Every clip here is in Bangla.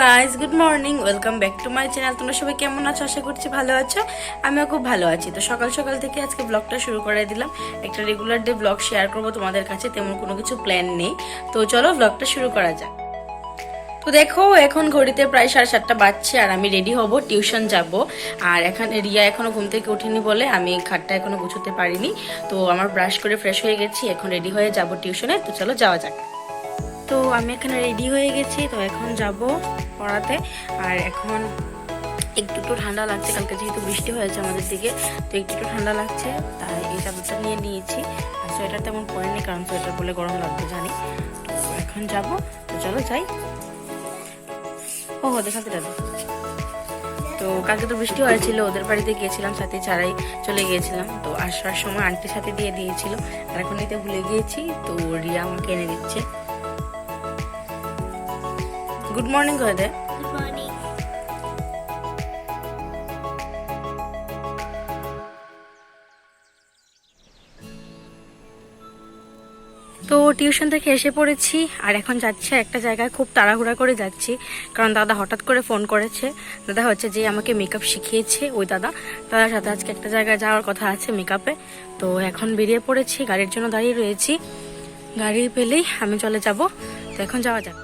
Guys, good morning, welcome back to my channel. তোমরা সবাই কেমন আছো? আশা করছি ভালো আছো। আমিও খুব ভালো আছি। তো সকাল সকাল থেকে আজকে ব্লগটা শুরু করে দিলাম। একটা রেগুলার ডে ব্লগ শেয়ার করবো তোমাদের কাছে, তেমন কোনো কিছু প্ল্যান নেই। তো চলো ব্লগটা শুরু করা যাক। তো দেখো, এখন ঘড়িতে প্রায় 7:30 বাজছে আর আমি রেডি হব, টিউশন যাব। আর এখানে রিয়া এখনো ঘুম থেকে উঠিনি বলে আমি খাটটা এখনো গুছোতে পারিনি। তো আমার ব্রাশ করে ফ্রেশ হয়ে গেছি, এখন রেডি হয়ে যাব টিউশনে। তো চলো যাওয়া যাক। তো আমি এখানে রেডি হয়ে গেছি, তো এখন যাব পড়াতে। আর এখন একটু ঠান্ডা লাগছে, কালকে যেহেতু বৃষ্টি হয়েছে আমাদের দিকে, তো একটু ঠান্ডা লাগছে, তাই এই চাদরটা নিয়ে নিয়েছি। আর সোয়েটার তেমন পরেনি, কারণ সোয়েটার বলে গরম লাগবে জানি। তো এখন যাব, তো চলো যাই। ও দেখাতে যাবো। তো কালকে তো বৃষ্টি হয়েছিল, ওদের বাড়িতে গিয়েছিলাম, সাথে ছাড়াই চলে গিয়েছিলাম। তো আসার সময় আন্টির সাথে দিয়ে দিয়েছিল, আর এখন নিতে ভুলে গিয়েছি। তো রিয়া আমাকে এনে দিচ্ছে। গুড মর্নিং করে দে। তো টিউশন থেকে এসে পড়েছি, আর এখন যাচ্ছি একটা জায়গায়, খুব তাড়াহুড়া করে যাচ্ছি, কারণ দাদা হঠাৎ করে ফোন করেছে। দাদা হচ্ছে যে আমাকে মেকআপ শিখিয়েছে, ওই দাদার সাথে আজকে একটা জায়গায় যাওয়ার কথা আছে মেকআপে। তো এখন বেরিয়ে পড়েছি, গাড়ির জন্য দাঁড়িয়ে রয়েছি। গাড়ি পেলেই আমি চলে যাব। তো এখন যাওয়া যাক।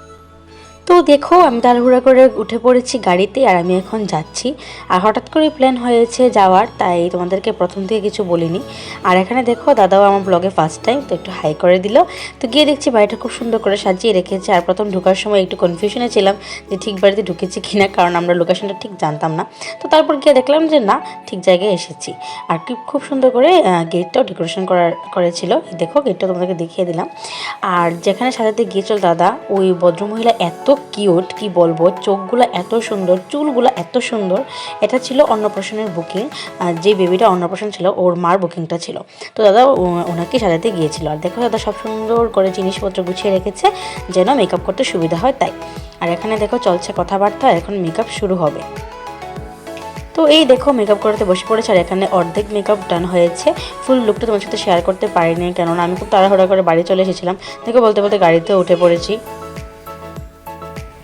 তো দেখো, আমি তাড়াহুড়া করে উঠে পড়েছি গাড়িতে, আর আমি এখন যাচ্ছি। আর হঠাৎ করে প্ল্যান হয়েছে যাওয়ার, তাই তোমাদেরকে প্রথম থেকে কিছু বলিনি। আর এখানে দেখো, দাদাও আমার ব্লগে ফার্স্ট টাইম, তো একটু হাই করে দিল। তো গিয়ে দেখছি বাড়িটা খুব সুন্দর করে সাজিয়ে রেখেছে। আর প্রথম ঢোকার সময় একটু কনফিউশনে ছিলাম যে ঠিক বাড়িতে ঢুকেছি কিনা, কারণ আমরা লোকেশনটা ঠিক জানতাম না। তো তারপর গিয়ে দেখলাম যে না, ঠিক জায়গায় এসেছি। আর খুব সুন্দর করে গেটটাও ডেকোরেশন করেছিল। দেখো, গেটটা তোমাদেরকে দেখিয়ে দিলাম। আর যেখানে সাজাতে গিয়েছিল দাদা, ওই ভদ্রমহিলা এত কিউট, কি বলবো, চোখগুলো এত সুন্দর, চুলগুলো এত সুন্দর। এটা ছিল অন্নপ্রাশনের বুকিং, যে বেবিটা অন্নপ্রাশন ছিল ওর মার বুকিংটা ছিল। তো দাদা ওনাকে সাজাতে গিয়েছিল। আর দেখো, দাদা সব সুন্দর করে জিনিসপত্র গুছিয়ে রেখেছে যেন মেকআপ করতে সুবিধা হয় তাই। আর এখানে দেখো চলছে কথাবার্তা, এখন মেকআপ শুরু হবে। তো এই দেখো, মেকআপ করাতে বসে পড়েছে। আর এখানে অর্ধেক মেকআপ ডান হয়েছে, ফুল লুকটা তোমার সাথে শেয়ার করতে পারিনি, কেননা আমি খুব তাড়াহুড়া করে বাড়ি চলে এসেছিলাম। দেখো, বলতে বলতে গাড়িতে উঠে পড়েছি।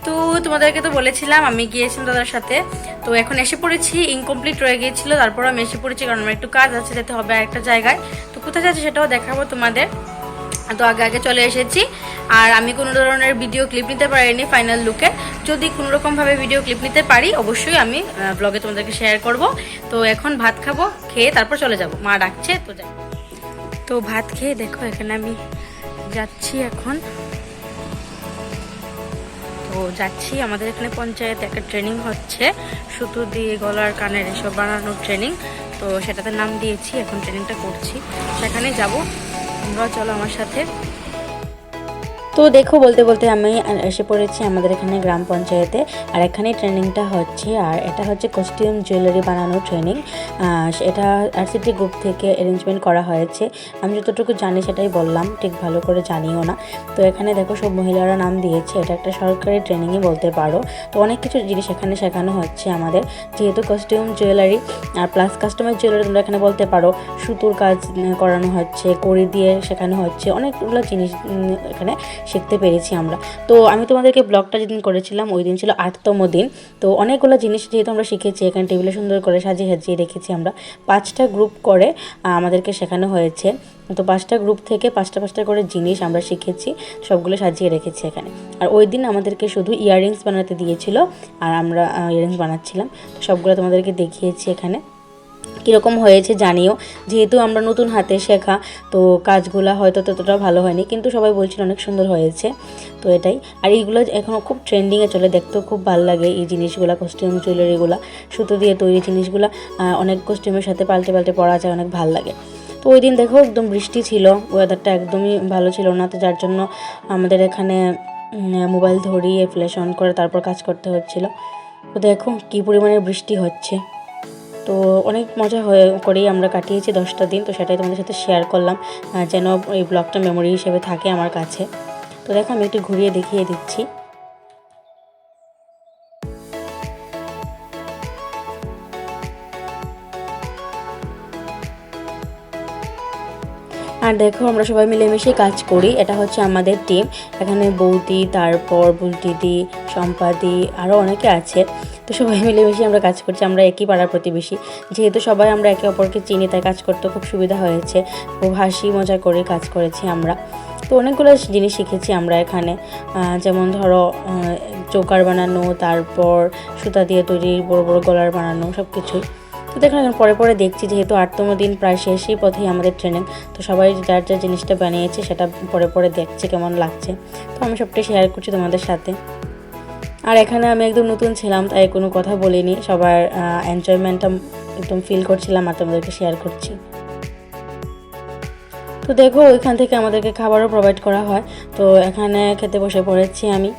তো তোমাদেরকে তো বলেছিলাম আমি গিয়েছিলাম দাদার সাথে। তো এখন এসে পড়েছি, ইনকমপ্লিট রয়ে গিয়েছিল, তারপর আমি এসে পড়েছি, কারণ আমার একটু কাজ আছে, যেতে হবে একটা জায়গায়। তো কোথায় যাচ্ছে সেটাও দেখাবো তোমাদের। তো আগে চলে এসেছি। আর আমি কোনো ধরনের ভিডিও ক্লিপ নিতে পারিনি ফাইনাল লুকে। যদি কোনো রকমভাবে ভিডিও ক্লিপ নিতে পারি অবশ্যই আমি ব্লগে তোমাদেরকে শেয়ার করব। তো এখন ভাত খাবো, খেয়ে তারপর চলে যাব, মা ডাকছে তো যাই। তো ভাত খেয়ে দেখো এখানে আমি যাচ্ছি এখন। তো যাচ্ছি, আমাদের এখানে পঞ্চায়েতে একটা ট্রেনিং হচ্ছে, সুতো দিয়ে গলার কানের এসব বানানোর ট্রেনিং। তো সেটাতে নাম দিয়েছি, এখন ট্রেনিংটা করছি, সেখানে যাব। তোমরাও চলো আমার সাথে। তো দেখো, বলতে বলতে আমি এসে পড়েছি আমাদের এখানে গ্রাম পঞ্চায়েতে। আর এখানে ট্রেনিংটা হচ্ছে, আর এটা হচ্ছে কস্টিউম জুয়েলারি বানানোর ট্রেনিং। এটা আরসিটি গ্রুপ থেকে অ্যারেঞ্জমেন্ট করা হয়েছে। আমি যতটুকু জানি সেটাই বললাম, ঠিক ভালো করে জানিও না। তো এখানে দেখো, সব মহিলারা নাম দিয়েছে, এটা একটা সরকারি ট্রেনিংই বলতে পারো। তো অনেক কিছু জিনিস এখানে শেখানো হচ্ছে আমাদের, যেহেতু কস্টিউম জুয়েলারি আর প্লাস কাস্টমাইজ জুয়েলারি তোমরা এখানে বলতে পারো। সুতোর কাজ করানো হচ্ছে, কড়ি দিয়ে শেখানো হচ্ছে, অনেকগুলো জিনিস এখানে শিখতে পেরেছি আমরা। তো আমি তোমাদেরকে ব্লগটা যেদিন করেছিলাম ওই দিন ছিল 8তম দিন। তো অনেকগুলো জিনিস যেহেতু আমরা শিখেছি, এখানে টেবিলে সুন্দর করে সাজিয়ে রেখেছি আমরা। 5টা গ্রুপ করে আমাদেরকে শেখানো হয়েছে। তো 5টা গ্রুপ থেকে 5টা করে জিনিস আমরা শিখেছি, সবগুলো সাজিয়ে রেখেছি এখানে। আর ওই দিন আমাদেরকে শুধু ইয়াররিংস বানাতে দিয়েছিল, আর আমরা ইয়াররিংস বানাচ্ছিলাম। তো সবগুলো তোমাদেরকে দেখিয়েছি এখানে। কীরকম হয়েছে জানিও, যেহেতু আমরা নতুন হাতে শেখা, তো কাজগুলো হয়তো ততটা ভালো হয়নি, কিন্তু সবাই বলছিল অনেক সুন্দর হয়েছে। তো এটাই। আর এইগুলো এখনও খুব ট্রেন্ডিংয়ে চলে, দেখতেও খুব ভালো লাগে এই জিনিসগুলো, কস্টিউম জুয়েলারিগুলো, সুতো দিয়ে তৈরি জিনিসগুলো। অনেক কস্টিউমের সাথে পাল্টে পরা যায়, অনেক ভালো লাগে। তো ওই দিন দেখো, একদম বৃষ্টি ছিল, ওয়েদারটা একদমই ভালো ছিল না, তো যার জন্য আমাদের এখানে মোবাইল ধরিয়ে ফ্ল্যাশ অন করে তারপর কাজ করতে হচ্ছিল। তো দেখো কী পরিমাণে বৃষ্টি হচ্ছে। তো অনেক মজা করেই আমরা কাটিয়েছি 10টা দিন। তো সেটাই তোমাদের সাথে শেয়ার করলাম, যেন এই ব্লগটা মেমোরি হিসেবে থাকে আমার কাছে। তো দেখো, আমি একটু ঘুরিয়ে দেখিয়ে দিচ্ছি। আর দেখো আমরা সবাই মিলেমিশে কাজ করি, এটা হচ্ছে আমাদের টিম। এখানে বৌদি, তারপর বুলদিদি, সম্পাদি, আরও অনেকে আছে। তো সবাই মিলেমিশে আমরা কাজ করছি। আমরা একই পাড়ার প্রতিবেশী, যেহেতু সবাই আমরা একে অপরকে চিনি, তাই কাজ করতে খুব সুবিধা হয়েছে। খুব হাসি মজা করে কাজ করেছি আমরা। তো অনেকগুলো জিনিস শিখেছি আমরা এখানে, যেমন ধরো চৌকার বানানো, তারপর সুতা দিয়ে তৈরি বড় বড় গলার বানানো, সব কিছুই। তো দেখুন এখন পরে পরে দেখছি, যেহেতু 8তম দিন প্রায় শেষই পথেই আমাদের ট্রেনিং, তো সবাই যার যার জিনিসটা বানিয়েছে সেটা পরে পরে দেখছে কেমন লাগছে। তো আমি সবটাই শেয়ার করছি তোমাদের সাথে। আর এখানে আমি একদম নতুন ছিলাম, তাই কোনো কথা বলিনি, সবার এনজয়মেন্টটা একদম ফিল করছিলাম আর তোমাদেরকে শেয়ার করছি। তো দেখো ওইখান থেকে আমাদেরকে খাবারও প্রোভাইড করা হয়। তো এখানে খেতে বসে পড়েছি আমি।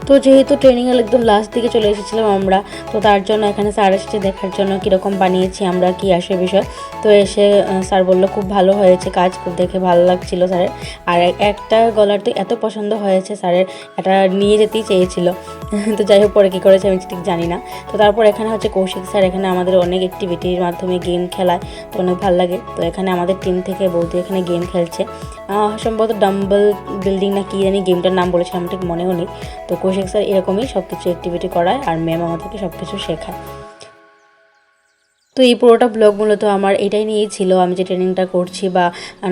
তো যেহেতু ট্রেনিংয়ের একদম লাস্ট দিকে চলে এসেছিলাম আমরা, তো তার জন্য এখানে স্যার এসেছে দেখার জন্য কীরকম বানিয়েছি আমরা, কি আসে বিষয়। তো এসে স্যার বললো খুব ভালো হয়েছে, কাজ দেখে ভালো লাগছিল স্যারের। আর একটা গলার তো এত পছন্দ হয়েছে স্যারের, এটা নিয়ে যেতেই চেয়েছিল। তো যাই হোক পরে কী করেছে আমি ঠিক জানি না। তো তারপর এখানে হচ্ছে কৌশিক স্যার, এখানে আমাদের অনেক অ্যাক্টিভিটির মাধ্যমে গেম খেলায়, তো অনেক ভালো লাগে। তো এখানে আমাদের টিম থেকে বৌদি এখানে গেম খেলছে, সম্ভবত ডাম্বল বিল্ডিং না কি জানি গেমটার নাম বলেছিলাম, ঠিক মনেও নেই। তো কৌশিক স্যার এরকমই সব কিছু অ্যাক্টিভিটি করায় আর ম্যাম আমাদেরকে সব কিছু শেখায়। তো এই পুরোটা ব্লগ মূলত আমার এটাই নিয়েই ছিল, আমি যে ট্রেনিংটা করছি বা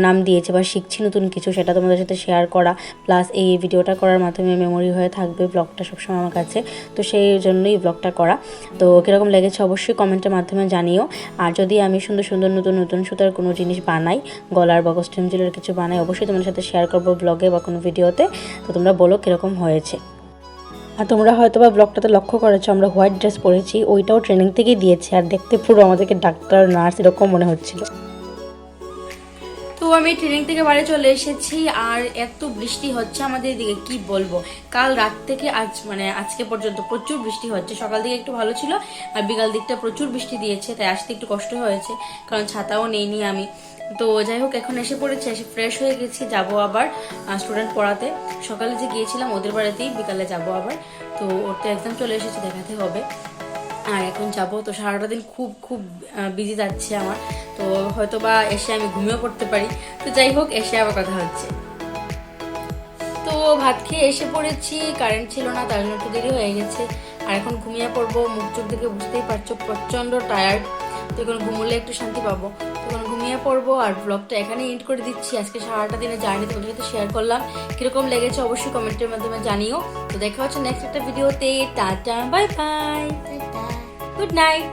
নাম দিয়েছি বা শিখছি নতুন কিছু, সেটা তোমাদের সাথে শেয়ার করা, প্লাস এই ভিডিওটা করার মাধ্যমে মেমোরি হয়ে থাকবে ব্লগটা সবসময় আমার কাছে। তো সেই জন্যই ব্লগটা করা। তো কীরকম লেগেছে অবশ্যই কমেন্টের মাধ্যমে জানিও। আর যদি আমি সুন্দর সুন্দর নতুন নতুন সুতার কোনো জিনিস বানাই, গলার বা কস্টিউম জুয়েলারি কিছু বানাই, অবশ্যই তোমাদের সাথে শেয়ার করবো ব্লগে বা কোনো ভিডিওতে। তো তোমরা বলো কীরকম হয়েছে। আর তোমরা হয়তো বা ব্লগটাতে লক্ষ্য করেছো আমরা হোয়াইট ড্রেস পরেছি, ওইটাও ট্রেনিং থেকেই দিয়েছে। আর দেখতে পুরো আমাদেরকে ডাক্তার নার্স এরকম মনে হচ্ছিল। তো আমি ট্রেনিং থেকে বাড়ি চলে এসেছি, আর এত বৃষ্টি হচ্ছে আমাদের এদিকে কি বলবো। কাল রাত থেকে আজকে পর্যন্ত প্রচুর বৃষ্টি হচ্ছে। সকাল দিকে একটু ভালো ছিল, আর বিকাল দিকটা প্রচুর বৃষ্টি দিয়েছে, তাই আসতে একটু কষ্ট হয়েছে, কারণ ছাতাও নেইনি আমি। তো যাই হোক এখন এসে পড়েছি, এসে ফ্রেশ হয়ে গেছি, যাব আবার স্টুডেন্ট পড়াতে। সকালে যে গিয়েছিলাম ওদের বাড়িতেই, বিকালে যাব আবার। তো ওর তো এক্সাম চলে এসেছে, দেখাতে হবে। আর এখন যাবো, তো সারাটা দিন খুব খুব বিজি যাচ্ছে আমার। তো হয়তো বা এসে আমি ঘুমিয়েও পড়তে পারি। তো যাই হোক এসে আবার কথা হচ্ছে। তো ভাত খেয়ে এসে পড়েছি, কারেন্ট ছিল না, তার জন্য একটু দেরি হয়ে গেছে। আর এখন ঘুমিয়ে পড়বো, মুখ চোখ দেখে বুঝতেই পারছো প্রচন্ড টায়ার্ড। তো এখন ঘুমলে একটু শান্তি পাবো, তখন ঘুমিয়ে পড়বো। আর ব্লগটা এখানে এন্ড করে দিচ্ছি। আজকে সারাটা দিনের জার্নি তোমাদের সাথে শেয়ার করলাম, কিরকম লেগেছে অবশ্যই কমেন্টের মাধ্যমে জানিও। তো দেখা হচ্ছে নেক্সট একটা ভিডিওতে। Tata, bye bye, good night.